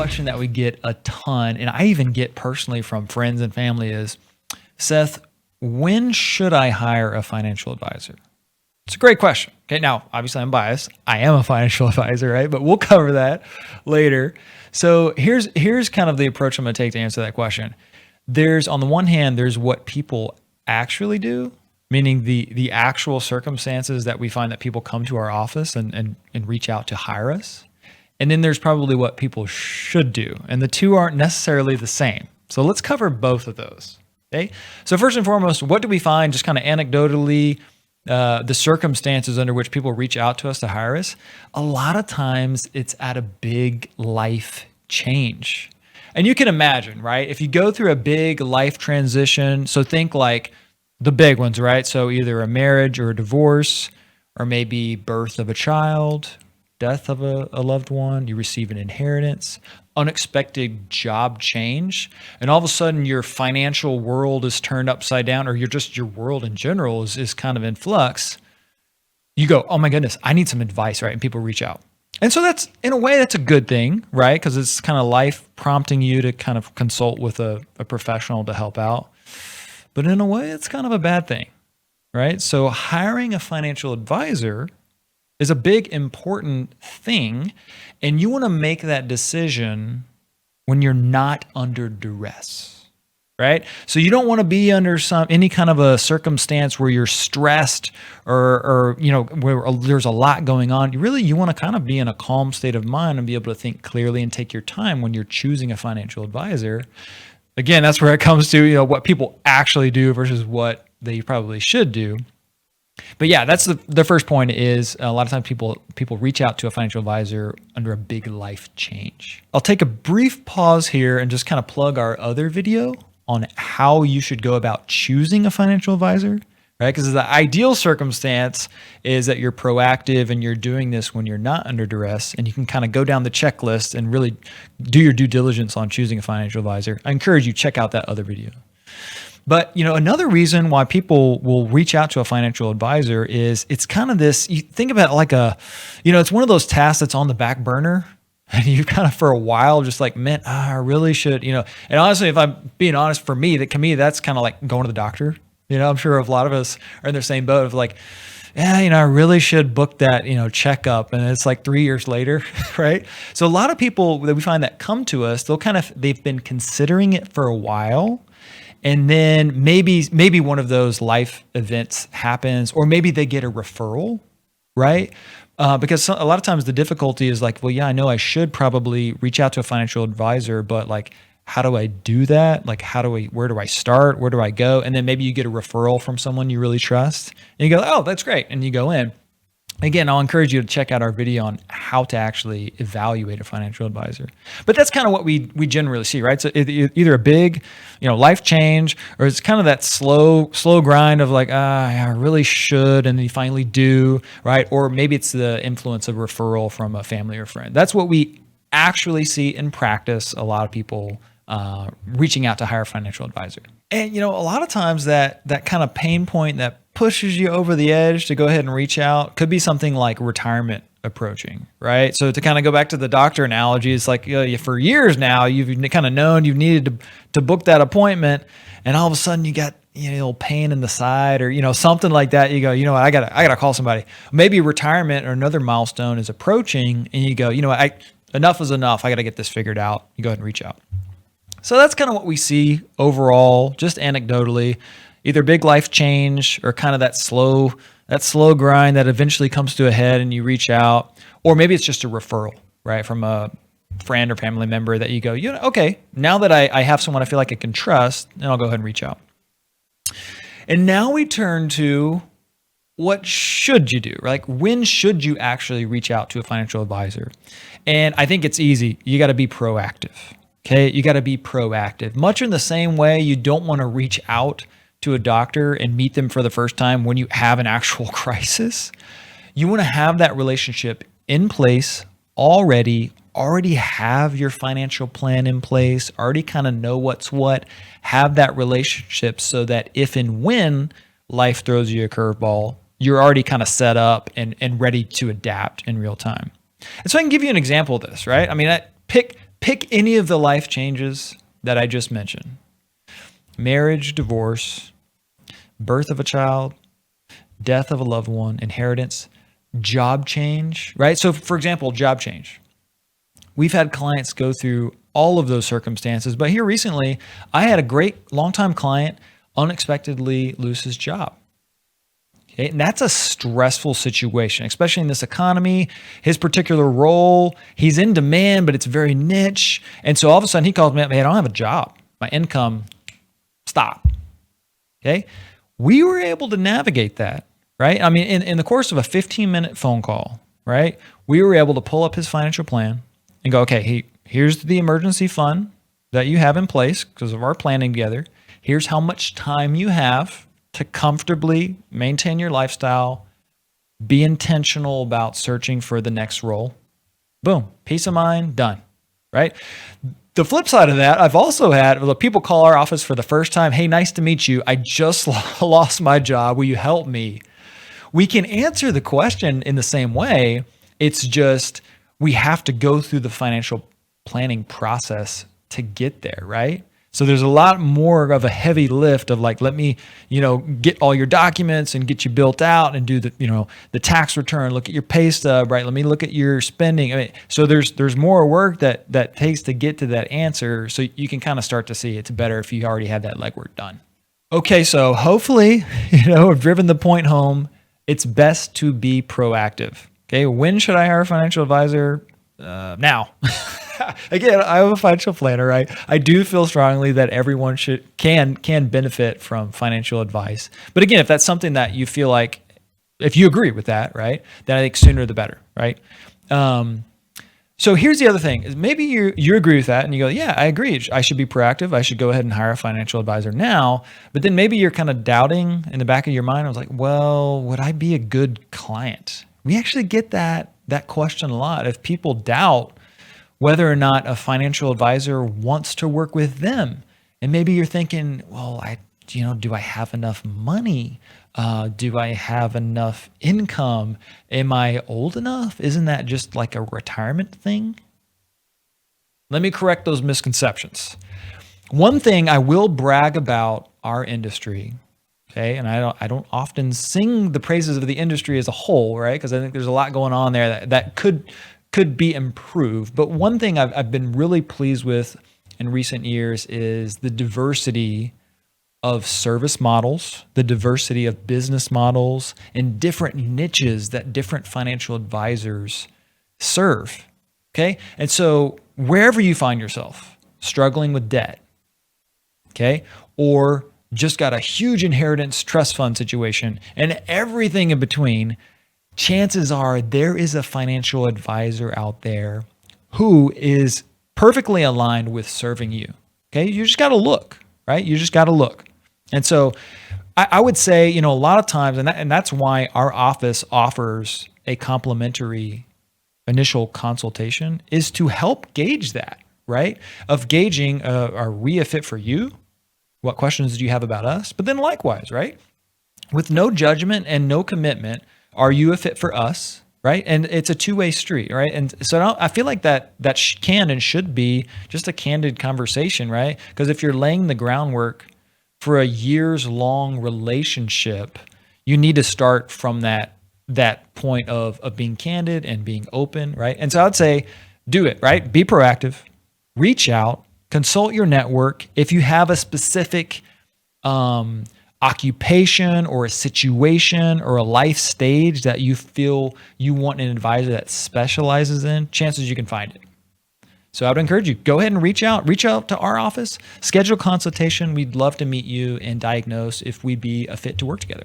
question that we get a ton, and I even get personally from friends and family is, Seth, when should I hire a financial advisor? It's a great question. Okay, now, obviously I'm biased. I am a financial advisor, right? But we'll cover that later. So here's kind of the approach I'm going to take to answer that question. On the one hand, there's what people actually do, meaning the actual circumstances that we find that people come to our office and reach out to hire us. And then there's probably what people should do. And the two aren't necessarily the same. So let's cover both of those. Okay. So first and foremost, what do we find just kind of anecdotally, the circumstances under which people reach out to us to hire us? A lot of times it's at a big life change. And you can imagine, right? If you go through a big life transition, so think like the big ones, right? So either a marriage or a divorce, or maybe birth of a child, death of a loved one, you receive an inheritance, unexpected job change, and all of a sudden your financial world is turned upside down, or your world in general is kind of in flux. You go, oh my goodness, I need some advice, right? And people reach out. And so that's, in a way, that's a good thing, right? Because it's kind of life prompting you to kind of consult with a professional to help out. But in a way, it's kind of a bad thing, right? So hiring a financial advisor is a big, important thing. And you want to make that decision when you're not under duress, right? So you don't want to be under any kind of a circumstance where you're stressed or where there's a lot going on. You want to kind of be in a calm state of mind and be able to think clearly and take your time when you're choosing a financial advisor. Again, that's where it comes to, what people actually do versus what they probably should do. But yeah, that's the first point is a lot of times people reach out to a financial advisor under a big life change. I'll take a brief pause here and just kind of plug our other video on how you should go about choosing a financial advisor, right? Because the ideal circumstance is that you're proactive and you're doing this when you're not under duress, and you can kind of go down the checklist and really do your due diligence on choosing a financial advisor. I encourage you to check out that other video. But, another reason why people will reach out to a financial advisor is it's kind of this, you think about it like it's one of those tasks that's on the back burner. And you kind of, for a while, just like, man, I really should, and honestly, if I'm being honest, for me, that's kind of like going to the doctor. I'm sure a lot of us are in the same boat of like, yeah, I really should book that, checkup. And it's like 3 years later, right? So a lot of people that we find that come to us, they've been considering it for a while. And then maybe one of those life events happens, or maybe they get a referral, right? Because a lot of times the difficulty is like, well, yeah, I know I should probably reach out to a financial advisor, but like, how do I do that? Like, where do I start? Where do I go? And then maybe you get a referral from someone you really trust, and you go, oh, that's great. And you go in. Again, I'll encourage you to check out our video on how to actually evaluate a financial advisor. But that's kind of what we generally see, right? So either a big, life change, or it's kind of that slow grind of like, I really should, and then you finally do, right? Or maybe it's the influence of referral from a family or friend. That's what we actually see in practice. A lot of people reaching out to hire a financial advisor. And, a lot of times that kind of pain point that pushes you over the edge to go ahead and reach out could be something like retirement approaching, right? So to kind of go back to the doctor analogy, it's like for years now, you've kind of known you've needed to book that appointment, and all of a sudden you got a little pain in the side or, something like that. You go, what, I gotta call somebody. Maybe retirement or another milestone is approaching, and you go, enough is enough. I got to get this figured out. You go ahead and reach out. So that's kind of what we see overall, just anecdotally, either big life change or kind of that slow grind that eventually comes to a head and you reach out, or maybe it's just a referral, right? From a friend or family member that you go, okay, now that I have someone I feel like I can trust, then I'll go ahead and reach out. And now we turn to what should you do? Like, when should you actually reach out to a financial advisor? And I think it's easy. You got to be proactive. Okay, you got to be proactive. Much in the same way you don't want to reach out to a doctor and meet them for the first time when you have an actual crisis. You want to have that relationship in place already have your financial plan in place, already kind of know what's what, have that relationship so that if and when life throws you a curveball, you're already kind of set up and ready to adapt in real time. And so I can give you an example of this, right? I mean, pick Pick any of the life changes that I just mentioned: marriage, divorce, birth of a child, death of a loved one, inheritance, job change, right? So for example, job change. We've had clients go through all of those circumstances, but here recently, I had a great longtime client unexpectedly lose his job. Okay, and that's a stressful situation, especially in this economy. His particular role, he's in demand, but it's very niche. And so all of a sudden he calls me up, "Hey, I don't have a job. My income stopped." Okay. We were able to navigate that, right? I mean, in the course of a 15-minute phone call, right? We were able to pull up his financial plan and go, "Okay, here's the emergency fund that you have in place because of our planning together. Here's how much time you have to comfortably maintain your lifestyle, be intentional about searching for the next role." Boom, peace of mind, done, right? The flip side of that, I've also had people call our office for the first time. "Hey, nice to meet you. I just lost my job. Will you help me?" We can answer the question in the same way. It's just we have to go through the financial planning process to get there, right? So there's a lot more of a heavy lift of like, let me, get all your documents and get you built out and do the tax return, look at your pay stub, right? Let me look at your spending. I mean, so there's more work that takes to get to that answer. So you can kind of start to see it's better if you already had that legwork done. Okay. So hopefully, I've driven the point home. It's best to be proactive. Okay. When should I hire a financial advisor? Now. Again, I'm a financial planner, right? I do feel strongly that everyone can benefit from financial advice. But again, if that's something that you feel like, if you agree with that, right, then I think sooner the better, right? So here's the other thing: is maybe you agree with that and you go, "Yeah, I agree. I should be proactive. I should go ahead and hire a financial advisor now." But then maybe you're kind of doubting in the back of your mind. I was like, "Well, would I be a good client?" We actually get that question a lot. If people doubt whether or not a financial advisor wants to work with them. And maybe you're thinking, "Well, do I have enough money? Do I have enough income? Am I old enough? Isn't that just like a retirement thing?" Let me correct those misconceptions. One thing I will brag about our industry, okay, and I don't often sing the praises of the industry as a whole, right? Because I think there's a lot going on there that could be improved. But one thing I've been really pleased with in recent years is the diversity of service models, the diversity of business models, and different niches that different financial advisors serve. Okay. And so wherever you find yourself struggling with debt, okay, or just got a huge inheritance trust fund situation and everything in between, chances are there is a financial advisor out there who is perfectly aligned with serving you. Okay. You just got to look, right? You just got to look. And so I would say, a lot of times, and that's why our office offers a complimentary initial consultation, is to help gauge that, right? Of gauging, are we a fit for you? What questions do you have about us? But then likewise, right? With no judgment and no commitment, are you a fit for us, right? And it's a two-way street, right? And so I feel like that can and should be just a candid conversation, right? Because if you're laying the groundwork for a years-long relationship, you need to start from that point of being candid and being open, right? And so I'd say do it, right? Be proactive, reach out, consult your network. If you have a specific occupation or a situation or a life stage that you feel you want an advisor that specializes in, chances you can find it. So I would encourage you, go ahead and reach out to our office, schedule a consultation. We'd love to meet you and diagnose if we'd be a fit to work together.